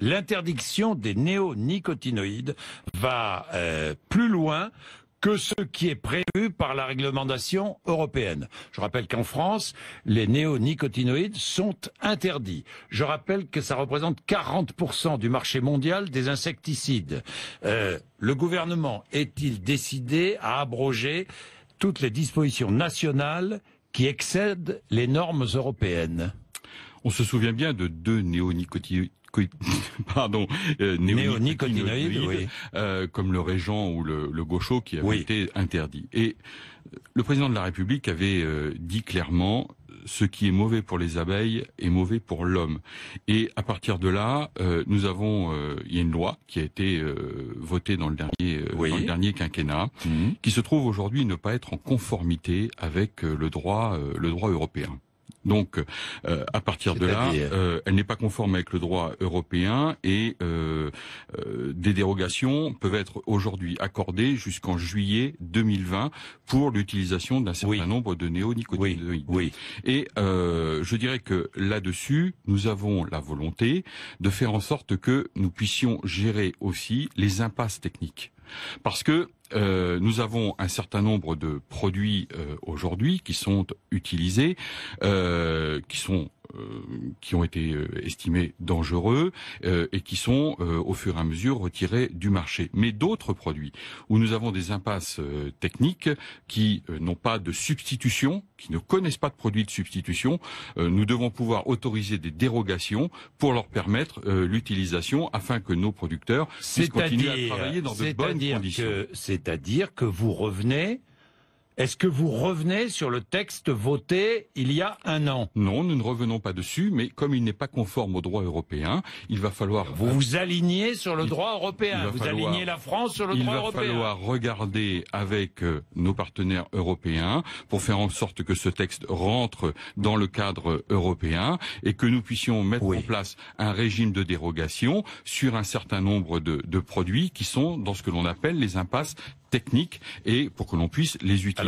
l'interdiction des néonicotinoïdes va plus loin que ce qui est prévu par la réglementation européenne. Je rappelle qu'en France, les néonicotinoïdes sont interdits. Je rappelle que ça représente 40% du marché mondial des insecticides. Le gouvernement est-il décidé à abroger toutes les dispositions nationales qui excèdent les normes européennes? On se souvient bien de deux néonicotinoïdes. Néonicotinoïdes, oui. Comme le Régent ou le Gaucho qui avaient été interdits. Et le président de la République avait dit clairement ce qui est mauvais pour les abeilles est mauvais pour l'homme. Et à partir de là, nous avons, il y a une loi qui a été votée dans le dernier quinquennat, qui se trouve aujourd'hui ne pas être en conformité avec le droit européen. Donc, à partir de là, elle n'est pas conforme avec le droit européen et des dérogations peuvent être aujourd'hui accordées jusqu'en juillet 2020 pour l'utilisation d'un certain nombre de néonicotinoïdes. Et je dirais que là-dessus, nous avons la volonté de faire en sorte que nous puissions gérer aussi les impasses techniques. Parce que nous avons un certain nombre de produits aujourd'hui qui sont utilisés, qui ont été estimés dangereux et qui sont au fur et à mesure retirés du marché. Mais d'autres produits où nous avons des impasses techniques qui n'ont pas de substitution, qui ne connaissent pas de produits de substitution, nous devons pouvoir autoriser des dérogations pour leur permettre l'utilisation afin que nos producteurs puissent continuer à travailler dans de bonnes conditions. C'est-à-dire que vous revenez... Est-ce que vous revenez sur le texte voté il y a un an? Non, nous ne revenons pas dessus, mais comme il n'est pas conforme au droit européen, il va falloir... Vous vous alignez sur le droit européen, vous alignez la France sur le droit européen. Il va falloir regarder avec nos partenaires européens pour faire en sorte que ce texte rentre dans le cadre européen et que nous puissions mettre en place un régime de dérogation sur un certain nombre de produits qui sont dans ce que l'on appelle les impasses techniques et pour que l'on puisse les utiliser.